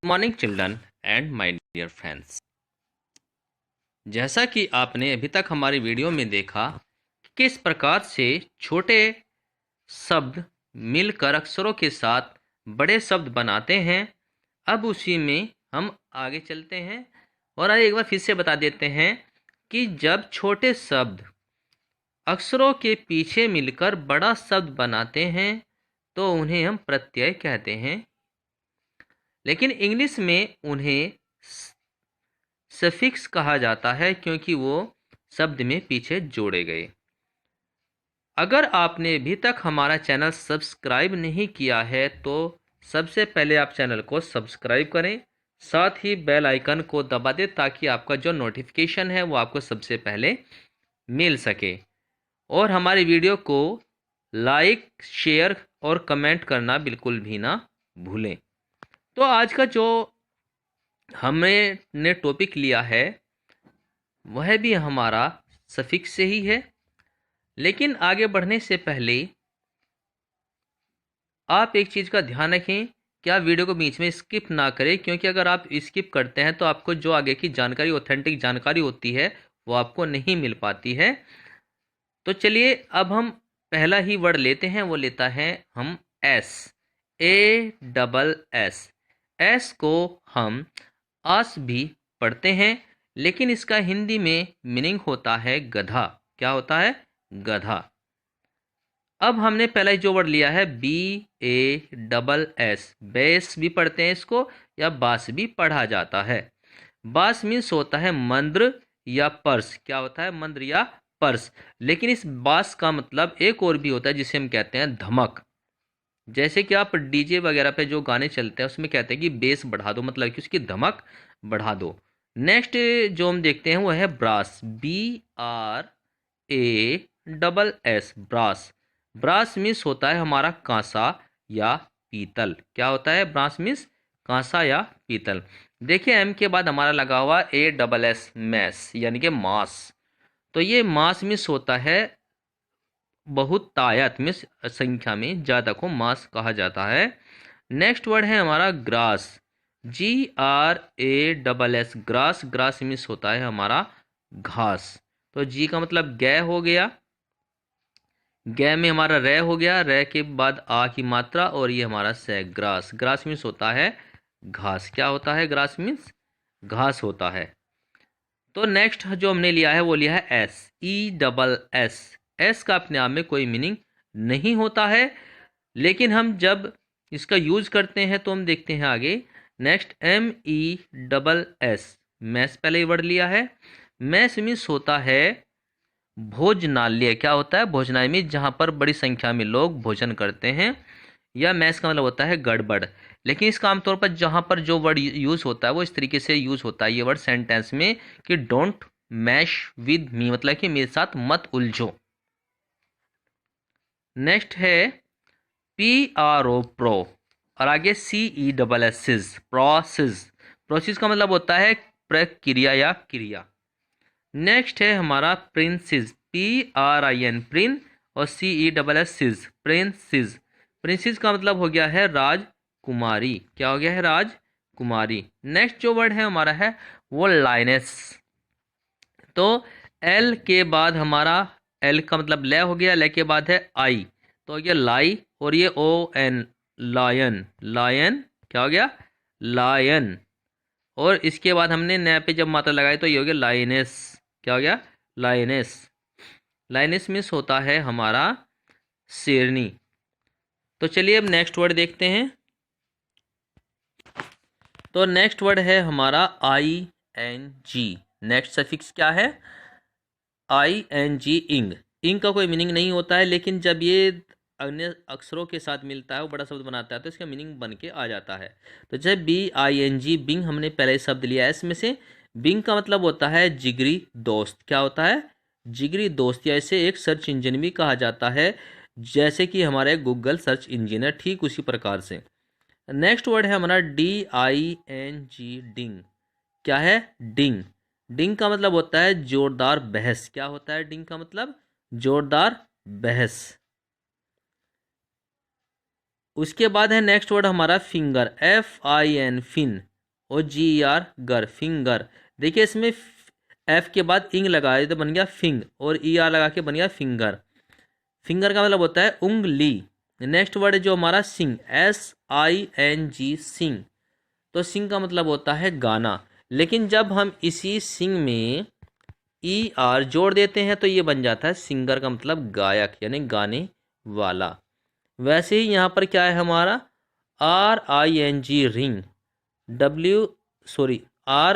Morning children and my dear friends. जैसा कि आपने अभी तक हमारी वीडियो में देखा कि किस प्रकार से छोटे शब्द मिलकर अक्षरों के साथ बड़े शब्द बनाते हैं, अब उसी में हम आगे चलते हैं और एक बार फिर से बता देते हैं कि जब छोटे शब्द अक्षरों के पीछे मिलकर बड़ा शब्द बनाते हैं तो उन्हें हम प्रत्यय कहते हैं, लेकिन इंग्लिश में उन्हें सफिक्स कहा जाता है क्योंकि वो शब्द में पीछे जोड़े गए। अगर आपने अभी तक हमारा चैनल सब्सक्राइब नहीं किया है तो सबसे पहले आप चैनल को सब्सक्राइब करें, साथ ही बेल आइकन को दबा दें ताकि आपका जो नोटिफिकेशन है वो आपको सबसे पहले मिल सके, और हमारी वीडियो को लाइक, शेयर और कमेंट करना बिल्कुल भी ना भूलें। तो आज का जो हमने टॉपिक लिया है वह भी हमारा सफिक्स से ही है, लेकिन आगे बढ़ने से पहले आप एक चीज़ का ध्यान रखें कि आप वीडियो को बीच में स्किप ना करें, क्योंकि अगर आप स्किप करते हैं तो आपको जो आगे की जानकारी, ऑथेंटिक जानकारी होती है वो आपको नहीं मिल पाती है। तो चलिए अब हम पहला ही वर्ड लेते हैं, वो लेता है हम एस, ASS। एस को हम आस भी पढ़ते हैं, लेकिन इसका हिंदी में मीनिंग होता है गधा। क्या होता है? गधा। अब हमने पहले जो वर्ड लिया है BASS, बेस भी पढ़ते हैं इसको या बास भी पढ़ा जाता है। बास मीन्स होता है मंद्र या पर्स। क्या होता है? मंद्र या पर्स। लेकिन इस बास का मतलब एक और भी होता है जिसे हम कहते हैं धमक। जैसे कि आप डीजे वगैरह पे जो गाने चलते हैं उसमें कहते हैं कि बेस बढ़ा दो, मतलब कि उसकी धमक बढ़ा दो। नेक्स्ट जो हम देखते हैं वो है brass, BRASS, brass. Brass means होता है हमारा कांसा या पीतल। क्या होता है? ब्रास मीन्स कांसा या पीतल। देखिए एम के बाद हमारा लगा हुआ ASS, मैस यानी कि मास। तो ये मास मीन्स होता है बहुत तायत में, संख्या में ज़्यादा को मास कहा जाता है। नेक्स्ट वर्ड है हमारा grass, GRASS, grass. Grass means होता है हमारा घास। तो जी का मतलब गै हो गया, गै में हमारा रे हो गया, रे के बाद आ की मात्रा और ये हमारा से, ग्रास। ग्रास मीन्स होता है घास। क्या होता है? ग्रास मीन्स घास होता है। तो नेक्स्ट जो हमने लिया है वो लिया है ESS। एस का अपने आप में कोई मीनिंग नहीं होता है, लेकिन हम जब इसका यूज करते हैं तो हम देखते हैं आगे। नेक्स्ट MESS, मैस पहले वर्ड लिया है। मैस मीन्स होता है भोजनालय। क्या होता है? भोजनालय मीन्स जहाँ पर बड़ी संख्या में लोग भोजन करते हैं, या मैस का मतलब होता है गड़बड़। लेकिन इसका आमतौर पर जहाँ पर जो वर्ड यूज़ होता है वो इस तरीके से यूज़ होता है ये वर्ड सेंटेंस में कि डोंट मैश विद मी, मतलब कि मेरे साथ मत उलझो। नेक्स्ट है PRO, प्रो, और आगे CESS, प्रोसेस। प्रोसेस का मतलब होता है प्रक्रिया या क्रिया। नेक्स्ट है हमारा प्रिंसेस, PRIN, प्रिन, और CESS, प्रिंसेस। प्रिंसेस का मतलब हो गया है राजकुमारी। क्या हो गया है? राजकुमारी। नेक्स्ट जो वर्ड है हमारा है वो लाइनेस। तो एल के बाद हमारा, एल का मतलब ले हो गया, ले के बाद है आई, तो ये लाई, और ये ON, लायन। लायन क्या हो गया? लायन। और इसके बाद हमने न पे जब मात्रा लगाई तो ये हो गया लाइनेस। क्या हो गया? लाइनेस। लाइनेस मीन्स होता है हमारा शेरनी। तो चलिए अब नेक्स्ट वर्ड देखते हैं। तो नेक्स्ट वर्ड है हमारा ING। नेक्स्ट सफिक्स क्या है? ING, इंग। इंग का कोई मीनिंग नहीं होता है, लेकिन जब ये अन्य अक्षरों के साथ मिलता है वो बड़ा शब्द बनाता है तो इसका मीनिंग बन के आ जाता है। तो जब BING, बिंग, हमने पहले शब्द लिया है इसमें से। बिंग का मतलब होता है जिगरी दोस्त। क्या होता है? जिगरी दोस्त, या इसे एक सर्च इंजन भी कहा जाता है, जैसे कि हमारे गूगल सर्च इंजन है, ठीक उसी प्रकार से। नेक्स्ट वर्ड है हमारा DING, डिंग। क्या है? डिंग। डिंग का मतलब होता है जोरदार बहस। क्या होता है डिंग का मतलब? जोरदार बहस। उसके बाद है नेक्स्ट वर्ड हमारा फिंगर, FIN, फिन। और GER गर, फिंगर। देखिए इसमें F के बाद इंग लगाए तो बन गया फिंग, और ER लगा के बन गया फिंगर। फिंगर का मतलब होता है उंगली। नेक्स्ट वर्ड जो हमारा सिंग, SING सिंग। तो सिंग का मतलब होता है गाना, लेकिन जब हम इसी सिंग में ER जोड़ देते हैं तो ये बन जाता है सिंगर का मतलब गायक यानी गाने वाला। वैसे ही यहाँ पर क्या है हमारा RING ring,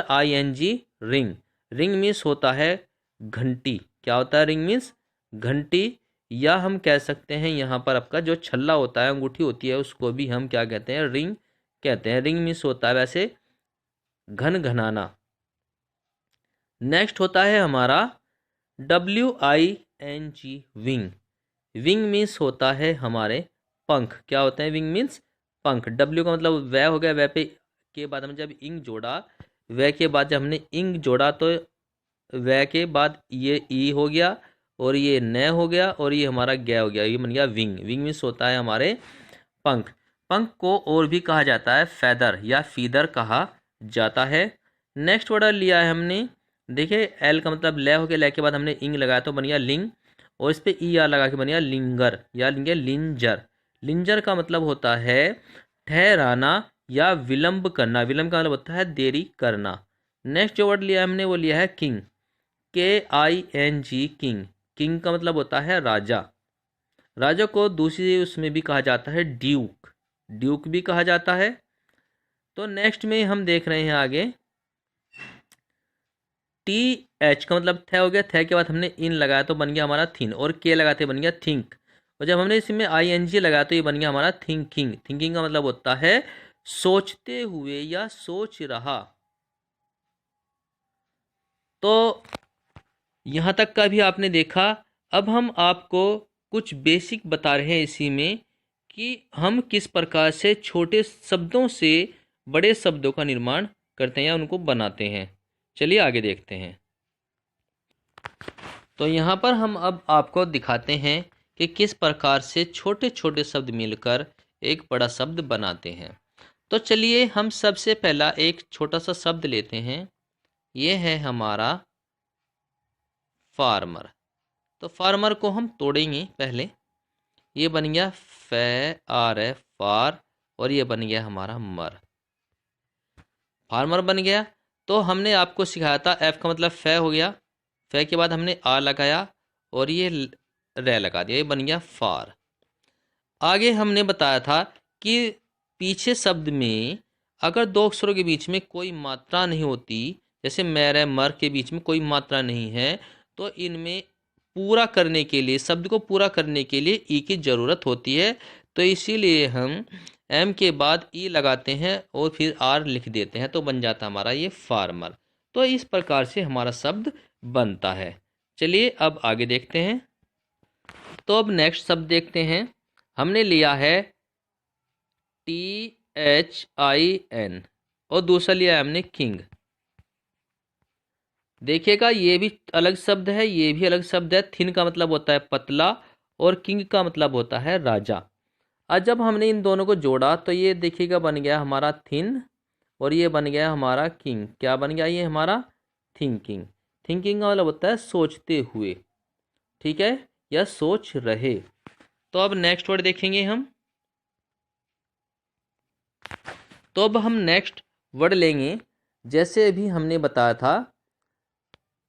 RING ring. Ring means होता है घंटी। क्या होता है रिंग मीन्स घंटी, या हम कह सकते हैं यहाँ पर आपका जो छल्ला होता है, अंगूठी होती है, उसको भी हम क्या कहते हैं रिंग कहते हैं। रिंग मीन्स होता है वैसे घन घनाना। नेक्स्ट होता है हमारा WING विंग। विंग मीन्स होता है हमारे पंख। क्या होता है विंग मीन्स पंख। W का मतलब वह हो गया, वह पे के बाद हम जब इंग जोड़ा, वह के बाद जब हमने इंग जोड़ा तो वह के बाद ये ई हो गया, और ये न हो गया, और ये हमारा ग हो गया, ये बन गया विंग। विंग मीन्स होता है हमारे पंख। पंख को और भी कहा जाता है फेदर या फीदर कहा जाता है। नेक्स्ट वर्ड लिया है हमने, देखिए एल का मतलब ले हो गया, ले के बाद हमने इंग लगाया तो बन गया लिंग, और इस पे ER लगा के बन गया लिंगर या लिंजर। लिंजर का मतलब होता है ठहराना या विलंब करना। विलंब का मतलब होता है देरी करना। नेक्स्ट जो वर्ड लिया हमने वो लिया है किंग, KING किंग। किंग का मतलब होता है राजा। राजा को दूसरी उसमें भी कहा जाता है ड्यूक, ड्यूक भी कहा जाता है। तो नेक्स्ट में हम देख रहे हैं आगे TH का मतलब थे हो गया, थे के बाद हमने इन लगाया तो बन गया हमारा थिन, और के लगाते बन गया थिंक, और जब हमने इसमें ING लगाया तो ये बन गया हमारा थिंकिंग। थिंकिंग का मतलब होता है सोचते हुए या सोच रहा। तो यहाँ तक का भी आपने देखा। अब हम आपको कुछ बेसिक बता रहे हैं इसी में कि हम किस प्रकार से छोटे शब्दों से बड़े शब्दों का निर्माण करते हैं या उनको बनाते हैं। चलिए आगे देखते हैं। तो यहाँ पर हम अब आपको दिखाते हैं कि किस प्रकार से छोटे छोटे शब्द मिलकर एक बड़ा शब्द बनाते हैं। तो चलिए हम सबसे पहला एक छोटा सा शब्द लेते हैं। ये है हमारा फार्मर। तो फार्मर को हम तोड़ेंगे पहले। ये बन गया फार, और ये बन गया हमारा मर। फार्मर बन गया। तो हमने आपको सिखाया था F का मतलब फै हो गया, फै के बाद हमने आ लगाया और ये रे लगा दिया, ये बन गया फार। आगे हमने बताया था कि पीछे शब्द में अगर दो अक्षरों के बीच में कोई मात्रा नहीं होती, जैसे मेरे मर के बीच में कोई मात्रा नहीं है, तो इनमें पूरा करने के लिए, शब्द को पूरा करने के लिए ई की ज़रूरत होती है। तो इसीलिए हम एम के बाद ई लगाते हैं और फिर आर लिख देते हैं, तो बन जाता हमारा ये फार्मर। तो इस प्रकार से हमारा शब्द बनता है। चलिए अब आगे देखते हैं। तो अब नेक्स्ट शब्द देखते हैं। हमने लिया है THIN और दूसरा लिया है हमने किंग। देखिएगा ये भी अलग शब्द है, ये भी अलग शब्द है। थिन का मतलब होता है पतला और किंग का मतलब होता है राजा। आज जब हमने इन दोनों को जोड़ा तो ये देखिएगा बन गया हमारा थिन और ये बन गया हमारा किंग। क्या बन गया ये हमारा थिंकिंग। थिंकिंग का मतलब होता है सोचते हुए, ठीक है, या सोच रहे। तो अब नेक्स्ट वर्ड देखेंगे हम। तो अब हम नेक्स्ट वर्ड लेंगे। जैसे अभी हमने बताया था,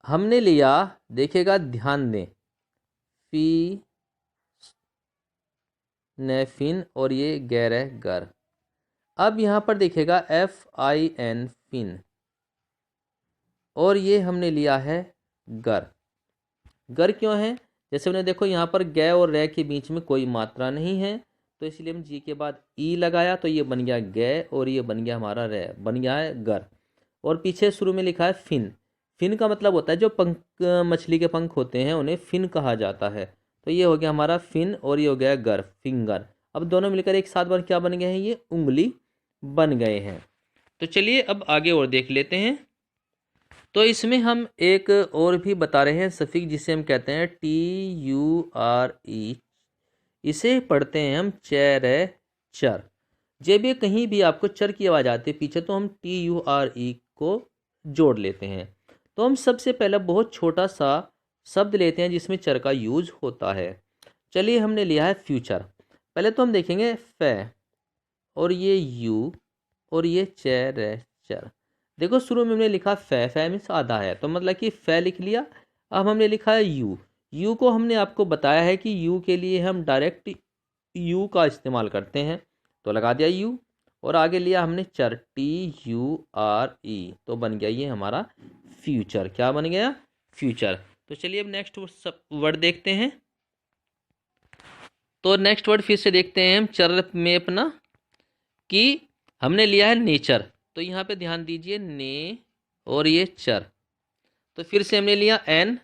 हमने लिया, देखिएगा ध्यान दें, फी नेफिन और ये गैर है गर। अब यहाँ पर देखिएगा FIN फिन और ये हमने लिया है गर। गर क्यों है? जैसे उन्हें देखो यहाँ पर गै और रे के बीच में कोई मात्रा नहीं है, तो इसलिए हम जी के बाद ई लगाया तो ये बन गया गै और ये बन गया हमारा रे, बन गया है गर। और पीछे शुरू में लिखा है फिन। फिन का मतलब होता है जो पंख, मछली के पंख होते हैं उन्हें फिन कहा जाता है। तो ये हो गया हमारा फिन और ये हो गया गर, फिंगर। अब दोनों मिलकर एक साथ बार क्या बन गए हैं? ये उंगली बन गए हैं। तो चलिए अब आगे और देख लेते हैं। तो इसमें हम एक और भी बता रहे हैं सफिक्स, जिसे हम कहते हैं TURE। इसे पढ़ते हैं हम चर। जब भी कहीं भी आपको चर की आवाज़ आती है पीछे, तो हम TURE को जोड़ लेते हैं। तो हम सबसे पहले बहुत छोटा सा शब्द लेते हैं जिसमें चर का यूज होता है। चलिए, हमने लिया है फ्यूचर। पहले तो हम देखेंगे फे, और ये यू, और ये चर। देखो, शुरू में हमने लिखा फे मीन्स आधा है, तो मतलब कि फे लिख लिया। अब हमने लिखा है यू को हमने आपको बताया है कि यू के लिए हम डायरेक्ट यू का इस्तेमाल करते हैं, तो लगा दिया यू। और आगे लिया हमने चर TURE, तो बन गया ये हमारा फ्यूचर। क्या बन गया? फ्यूचर। तो चलिए अब नेक्स्ट वर्ड देखते हैं। तो नेक्स्ट वर्ड फिर से देखते हैं हम चर में अपना, कि हमने लिया है नेचर। तो यहाँ पे ध्यान दीजिए, ने और ये चर। तो फिर से हमने लिया एन।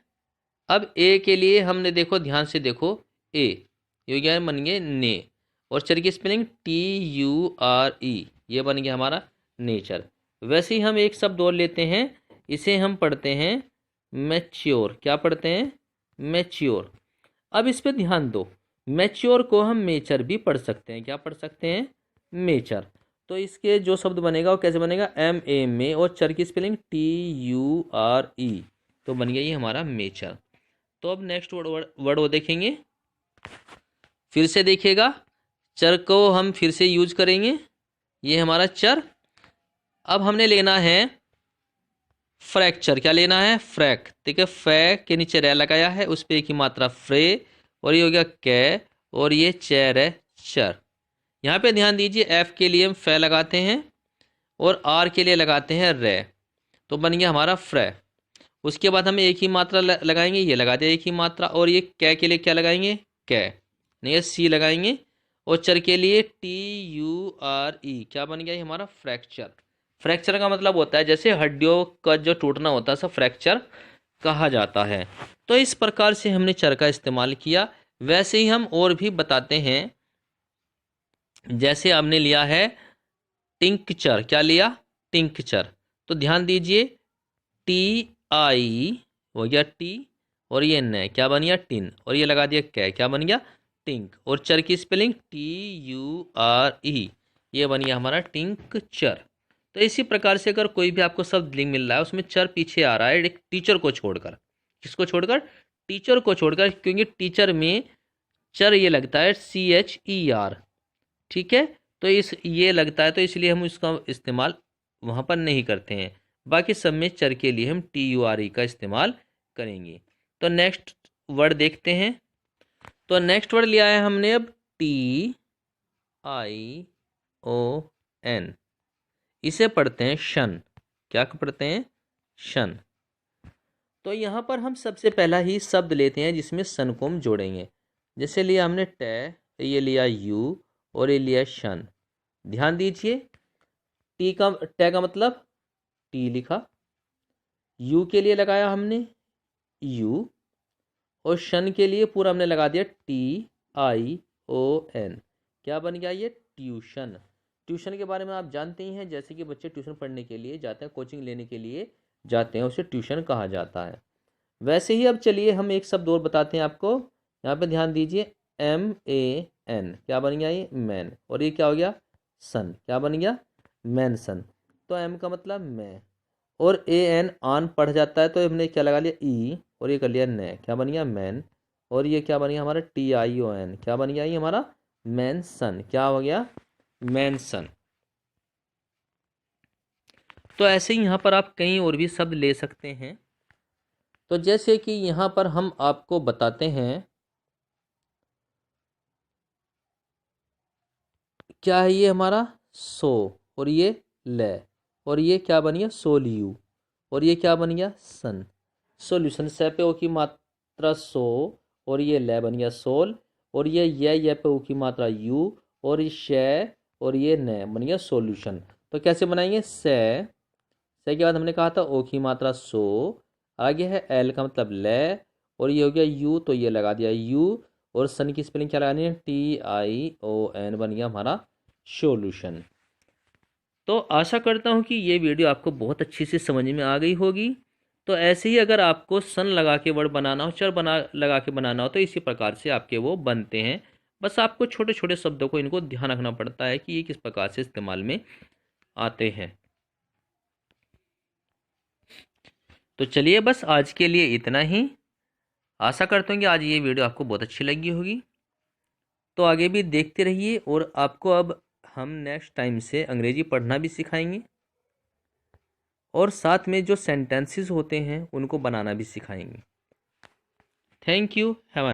अब ए के लिए हमने देखो, ध्यान से देखो, ए ये क्या बन गए ने, और चर की स्पेलिंग TURE, ये बन गया हमारा नेचर। वैसे ही हम एक शब्द और लेते हैं, इसे हम पढ़ते हैं मैच्योर। क्या पढ़ते हैं? मैच्योर। अब इस पे ध्यान दो, मैच्योर को हम मेचर भी पढ़ सकते हैं। क्या पढ़ सकते हैं? मेचर। तो इसके जो शब्द बनेगा वो कैसे बनेगा? MA में, और चर की स्पेलिंग TURE, तो बन गया ये हमारा मेचर। तो अब नेक्स्ट वर्ड वो देखेंगे। फिर से देखिएगा, चर को हम फिर से यूज करेंगे। ये हमारा चर। अब हमने लेना है फ्रैक्चर। क्या लेना है? फ्रैक। ठीक है, फै के नीचे रे लगाया है, उस पर एक ही मात्रा फ्रे, और ये हो गया कै, और ये चैर है चर। यहाँ पे ध्यान दीजिए, एफ के लिए हम फै लगाते हैं और आर के लिए लगाते हैं रे, तो बन गया हमारा फ्रै। उसके बाद हम एक ही मात्रा लगाएंगे, ये लगा दिया एक ही मात्रा, और ये कै के लिए क्या लगाएंगे? कै, नहीं सी लगाएंगे, और चर के लिए TURE, क्या बन गया ये हमारा फ्रैक्चर। फ्रैक्चर का मतलब होता है जैसे हड्डियों का जो टूटना होता है, सब फ्रैक्चर कहा जाता है। तो इस प्रकार से हमने चर का इस्तेमाल किया। वैसे ही हम और भी बताते हैं, जैसे हमने लिया है टिंकचर। क्या लिया? टिंकचर। तो ध्यान दीजिए, TI हो गया टी, और ये न क्या बन गया? टिन, और ये लगा दिया कै, क्या बन गया? टिंक, और चर की स्पेलिंग TURE, ये बन गया हमारा टिंकचर। तो इसी प्रकार से अगर कोई भी आपको शब्द लिंक मिल रहा है, उसमें चर पीछे आ रहा है एक टीचर को छोड़कर। किसको छोड़कर? टीचर को छोड़कर, क्योंकि टीचर में चर ये लगता है CHER। ठीक है, तो इस ये लगता है, तो इसलिए हम इसका इस्तेमाल वहाँ पर नहीं करते हैं। बाकी सब में चर के लिए हम TURE का इस्तेमाल करेंगे। तो नेक्स्ट वर्ड देखते हैं। तो नेक्स्ट वर्ड लिया है हमने अब TION, इसे पढ़ते हैं शन। क्या पढ़ते हैं? शन। तो यहाँ पर हम सबसे पहला ही शब्द लेते हैं जिसमें सन को हम जोड़ेंगे। जैसे लिया हमने टे, ये लिया यू, और ये लिया शन। ध्यान दीजिए, टे का मतलब टी लिखा, यू के लिए लगाया हमने यू, और शन के लिए पूरा हमने लगा दिया TION। क्या बन गया ये? ट्यूशन। ट्यूशन के बारे में आप जानते ही हैं, जैसे कि बच्चे ट्यूशन पढ़ने के लिए जाते हैं, कोचिंग लेने के लिए जाते हैं, उसे ट्यूशन कहा जाता है। वैसे ही अब चलिए हम एक शब्द और बताते हैं आपको। यहाँ पे ध्यान दीजिए, MAN, क्या बन गया ये? मैन, और ये क्या हो गया? सन। क्या बन गया? मैन सन। तो M का मतलब मैं, और AN आन पढ़ जाता है, तो हमने क्या लगा लिया? ई, और ये कर लिया न, क्या बन गया? मैन, और ये क्या बन गया हमारा? TION, क्या बन गया ये हमारा? मैन सन। क्या हो गया? मैन सन। तो ऐसे ही यहाँ पर आप कई और भी शब्द ले सकते हैं। तो जैसे कि यहाँ पर हम आपको बताते हैं, क्या है ये हमारा? सो, और ये ले, और ये क्या बन गया? सोल्यू, और ये क्या बन गया? सन। सोल्यूशन, से पे ओ की मात्रा सो, और ये ले बन गया सोल, और ये पे ओ की मात्रा यू, और ये शे, और ये न बन गया सोल्यूशन। तो कैसे बनाएंगे? से के बाद हमने कहा था ओ की मात्रा सो, आगे है एल का मतलब ले, और ये हो गया यू, तो ये लगा दिया यू, और सन की स्पेलिंग क्या लगानी है? TION, बन गया हमारा सॉल्यूशन। तो आशा करता हूँ कि ये वीडियो आपको बहुत अच्छी से समझ में आ गई होगी। तो ऐसे ही अगर आपको सन लगा के वर्ड बनाना हो, चर बना लगा के बनाना हो, तो इसी प्रकार से आपके वो बनते हैं। बस आपको छोटे छोटे शब्दों को इनको ध्यान रखना पड़ता है कि ये किस प्रकार से इस्तेमाल में आते हैं। तो चलिए बस आज के लिए इतना ही। आशा करता हूँ कि आज ये वीडियो आपको बहुत अच्छी लगी होगी। तो आगे भी देखते रहिए, और आपको अब हम नेक्स्ट टाइम से अंग्रेजी पढ़ना भी सिखाएंगे, और साथ में जो सेंटेंसेस होते हैं उनको बनाना भी सिखाएंगे। Thank you. हैव